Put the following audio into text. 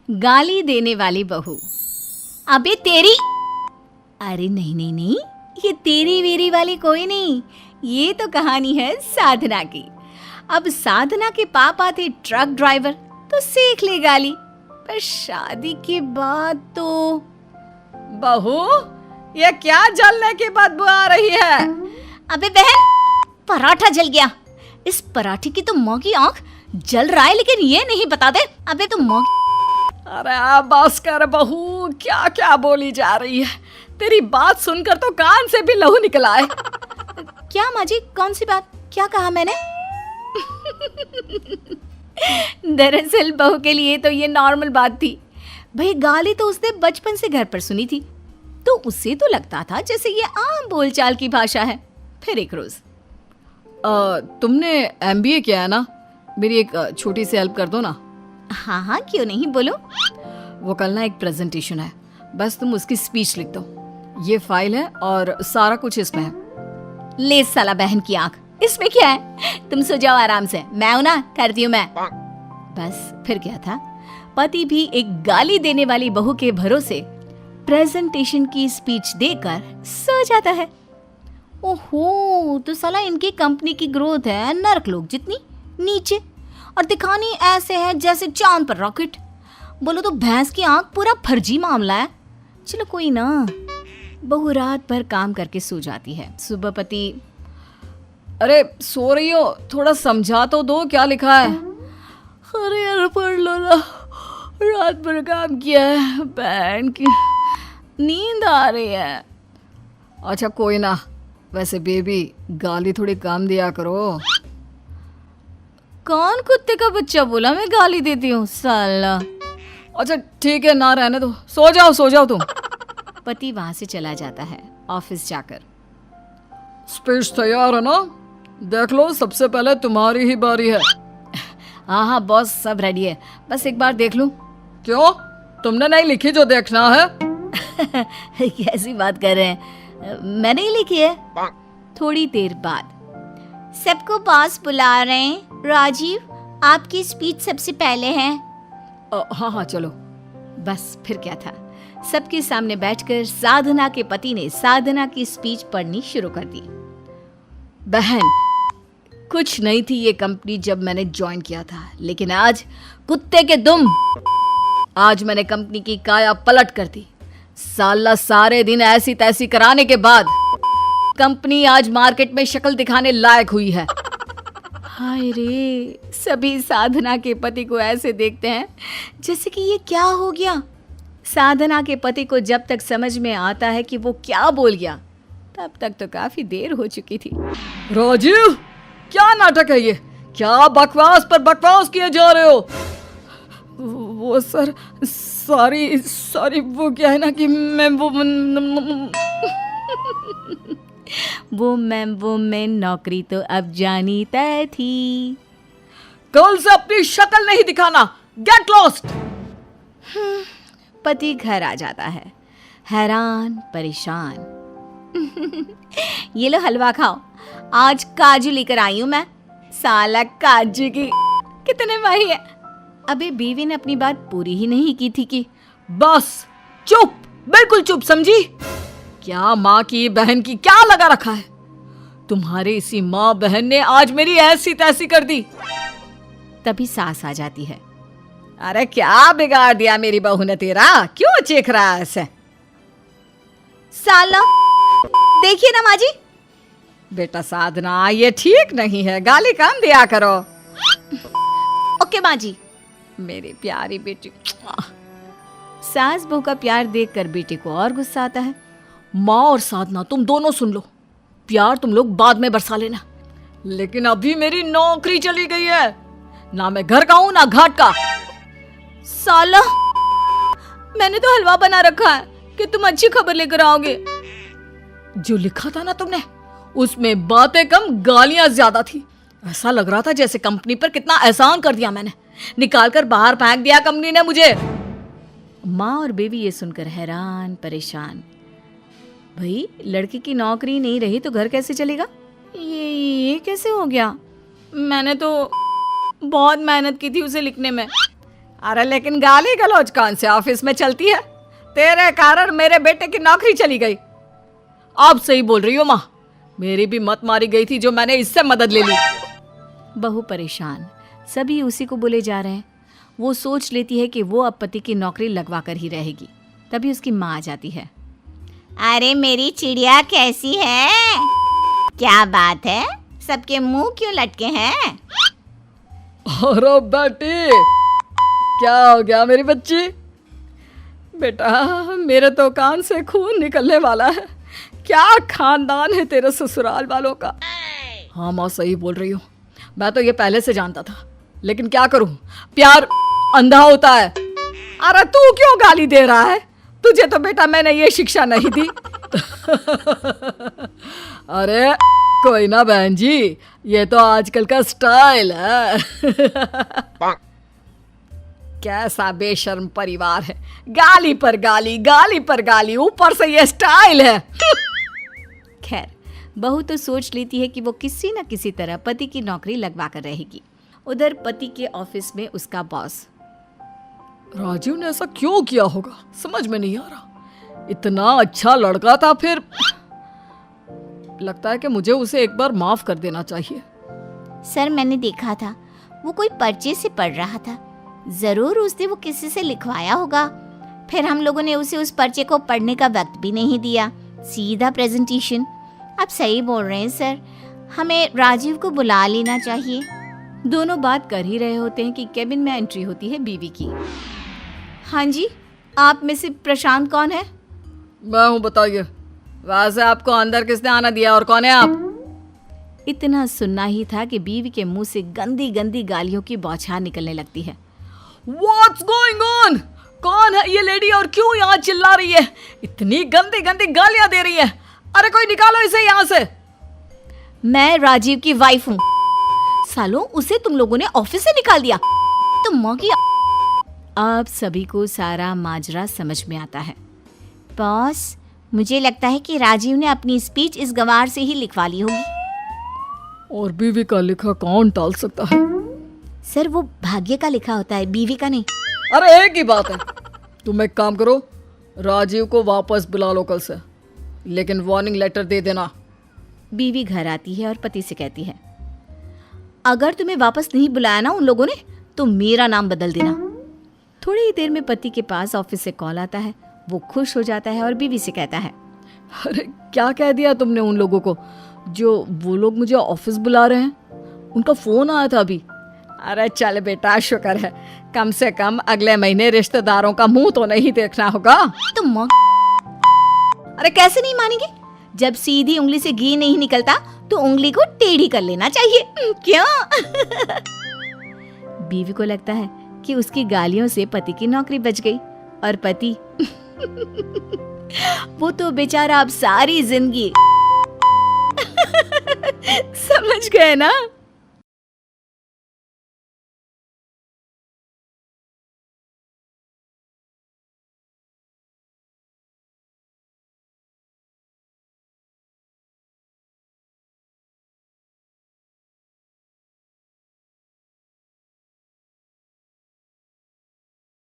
गाली देने वाली बहू। अबे तेरी, अरे नहीं नहीं नहीं, ये तेरी वेरी वाली कोई नहीं, ये तो कहानी है साधना की। अब साधना के पापा थे ट्रक ड्राइवर, तो सीख ली गाली, पर शादी के बाद तो। बहू, ये क्या जलने की बदबू आ रही है? अबे बहन, पराठा जल गया। इस पराठे की तो माँ की आंख जल रहा है, लेकिन ये नहीं बता दे। अबे तो माँ। अरे बस कर बहू, क्या क्या बोली जा रही है? तेरी बात सुनकर तो कान से भी लहू निकल आए। क्या माँ जी, कौन सी बात? क्या कहा मैंने? दरअसल बहू के लिए तो ये नॉर्मल बात थी। भाई गाली तो उसने बचपन से घर पर सुनी थी, तो उसे तो लगता था जैसे ये आम बोलचाल की भाषा है। फिर एक रोज, तुमने MBA किया है ना? मेरी एक छोटी सी हेल्प कर दो ना। हाँ हाँ, क्यों नहीं, बोलो। वो कल ना एक प्रेजेंटेशन है, बस तुम उसकी स्पीच लिख दो। ये फाइल है और सारा कुछ इसमें है। ले साला बहन की आंख, इसमें क्या है? तुम सो जाओ आराम से, मैं हूं ना, करती हूँ मैं। बस फिर क्या था, पति भी एक गाली देने वाली बहू के भरोसे प्रेजेंटेशन की स्पीच देकर सो जाता है। ओहो, तो साला इनकी कंपनी की ग्रोथ है नरक लोग जितनी नीचे, और दिखानी ऐसे है जैसे चांद पर रॉकेट। बोलो तो भैंस की आंख पूरा फर्जी मामला है। चलो कोई ना। बहू रात भर काम करके सो जाती है। सुबह पति, अरे सो रही हो, थोड़ा समझा तो दो क्या लिखा है। अरे यार पढ़ लो ना, रात भर काम किया है, बहन की नींद आ रही है। अच्छा कोई ना, वैसे बेबी गाली थोड़ी कम दिया करो। कौन कुत्ते का बच्चा बोला मैं गाली देती हूँ साला? अच्छा ठीक है ना, रहने दो, सो जाओ तुम। पति वहां से चला जाता है। ऑफिस जाकर, स्पीच तैयार है ना? देख लो, सबसे पहले तुम्हारी ही बारी है। हाँ हाँ बॉस, सब रेडी है, बस एक बार देख लूं। क्यों, तुमने नहीं लिखी जो देखना है? कैसी बात कर रहे हैं, मैंने ही लिखी है। थोड़ी देर बाद, सबको बॉस बुला रहे हैं, राजीव आपकी स्पीच सबसे पहले है। हाँ चलो। बस फिर क्या था, सबके सामने बैठकर साधना के पति ने साधना की स्पीच पढ़नी शुरू कर दी। बहन, कुछ नहीं थी ये कंपनी जब मैंने ज्वाइन किया था, लेकिन आज कुत्ते के दुम, आज मैंने कंपनी की काया पलट कर दी। साला सारे दिन ऐसी तैसी कराने के बाद कंपनी आज मार्केट में शक्ल दिखाने लायक हुई है। हाय रे, सभी साधना के पति को ऐसे देखते हैं जैसे कि ये क्या हो गया। साधना के पति को जब तक समझ में आता है कि वो क्या बोल गया, तब तक तो काफी देर हो चुकी थी। राजीव, क्या नाटक है ये? क्या बकवास पर बकवास किए जा रहे हो? वो सर, सॉरी, वो क्या है ना कि मैं वो मैं नौकरी तो अब जानी तय थी। कल से अपनी शक्ल नहीं दिखाना, गेट लॉस्ट। पति घर आ जाता है, हैरान परेशान। ये लो हलवा खाओ, आज काजू लेकर आई हूं मैं। साला काजू की कितने माही है। अबे बीवी ने अपनी बात पूरी ही नहीं की थी कि बस चुप, बिल्कुल चुप, समझी? क्या माँ की बहन की क्या लगा रखा है? तुम्हारी इसी माँ बहन ने आज मेरी ऐसी तैसी कर दी। तभी सास आ जाती है। अरे क्या बिगाड़ दिया मेरी बहू ने तेरा, क्यों चीख रहा है ऐसे? साला देखिए ना माँ जी। बेटा साधना, ये ठीक नहीं है, गाली कम दिया करो। ओके माँ जी। मेरी प्यारी बेटी। सास बहू का प्यार देखकर बेटे को और गुस्सा आता है। माँ और साधना, तुम दोनों सुन लो, प्यार तुम लोग बाद में बरसा लेना, लेकिन अभी मेरी नौकरी चली गई है, ना मैं घर का हूं ना घाट का। साला, मैंने तो हलवा बना रखा है कि तुम अच्छी खबर लेकर आओगे। जो लिखा था ना तुमने, उसमें बातें कम गालियां ज्यादा थी। ऐसा लग रहा था जैसे कंपनी पर कितना एहसान कर दिया मैंने, निकालकर बाहर फेंक दिया कंपनी ने मुझे। माँ और बेबी ये सुनकर हैरान परेशान। भाई लड़की की नौकरी नहीं रही तो घर कैसे चलेगा? ये कैसे हो गया? मैंने तो बहुत मेहनत की थी उसे लिखने में। अरे लेकिन गाली गलौज कौन से ऑफिस में चलती है? तेरे कारण मेरे बेटे की नौकरी चली गई। आप सही बोल रही हो माँ, मेरी भी मत मारी गई थी जो मैंने इससे मदद ले ली। बहू परेशान, सभी उसी को बोले जा रहे हैं। वो सोच लेती है कि वो अब पति की नौकरी लगवा कर ही रहेगी। तभी उसकी माँ आ जाती है। अरे मेरी चिड़िया कैसी है? क्या बात है, सबके मुंह क्यों लटके हैं? अरे बेटी, क्या हो गया मेरी बच्ची? बेटा, मेरे तो कान से खून निकलने वाला है। क्या खानदान है तेरे ससुराल वालों का। हाँ माँ, सही बोल रही हो। मैं तो ये पहले से जानता था, लेकिन क्या करूं, प्यार अंधा होता है। अरे तू क्यों गाली दे रहा है? तुझे तो बेटा मैंने ये शिक्षा नहीं दी। अरे कोई ना बहन जी, ये तो आजकल का स्टाइल है। कैसा बेशर्म परिवार है, गाली पर गाली, गाली पर गाली, ऊपर से ये स्टाइल है। खैर, बहू तो सोच लेती है कि वो किसी न किसी तरह पति की नौकरी लगवा कर रहेगी। उधर पति के ऑफिस में उसका बॉस। राजीव ने ऐसा क्यों किया होगा, समझ में नहीं आ रहा। इतना अच्छा लड़का था, फिर लगता है कि मुझे उसे एक बार माफ कर देना चाहिए। सर, मैंने देखा था वो कोई पर्चे से पढ़ रहा था। जरूर उसने वो किसी से लिखवाया होगा। फिर हम लोगों ने उसे उस पर्चे को पढ़ने का वक्त भी नहीं दिया, सीधा प्रेजेंटेशन। आप सही बोल रहे हैं सर, हमें राजीव को बुला लेना चाहिए। दोनों बात कर ही रहे होते हैं कि केबिन में एंट्री होती है बीवी की। हाँ जी, आप में से प्रशांत कौन है? मैं हूँ, बताइए। वैसे आपको अंदर किसने आना दिया और कौन है आप? इतना सुनना ही था कि बीवी के मुंह से गंदी गंदी गालियों की बौछार निकलने लगती है। What's going on? कौन है ये लेडी और क्यों यहाँ चिल्ला रही है? इतनी गंदी गंदी गालियां दे रही है। अरे कोई निकालो इसे यहाँ से। मैं राजीव की वाइफ हूँ। सालों, उसे तुम लोगों ने ऑफिस से निकाल दिया। तुम माँ की। अब सभी को सारा माजरा समझ में आता है। बॉस, मुझे लगता है कि राजीव ने अपनी स्पीच इस गवार से ही लिखवा ली होगी। और बीवी का लिखा कौन टाल सकता है? सर, वो भाग्य का लिखा होता है, बीवी का नहीं। अरे एक ही बात है। तुम एक काम करो, राजीव को वापस बुला लो कल से, लेकिन वार्निंग लेटर दे देना। बीवी घर आती है और पति से कहती है, अगर तुम्हें वापस नहीं बुलाया ना उन लोगों ने, तो मेरा नाम बदल देना। थोड़ी ही देर में पति के पास ऑफिस से कॉल आता है। वो खुश हो जाता है और बीवी से कहता है, अरे क्या कह दिया तुमने उन लोगों को? जो वो लोग मुझे ऑफिस बुला रहे हैं, उनका फोन आया था अभी। अरे चल बेटा, शुक्र है, कम से कम अगले महीने रिश्तेदारों का मुंह तो नहीं देखना होगा। तुम माँ। अरे कैसे नहीं मानेंगे? जब सीधी उंगली से घी नहीं निकलता तो उंगली को टेढ़ी कर लेना चाहिए, क्यों? बीवी को लगता है कि उसकी गालियों से पति की नौकरी बच गई। और पति वो तो बेचारा अब सारी जिंदगी समझ गए ना।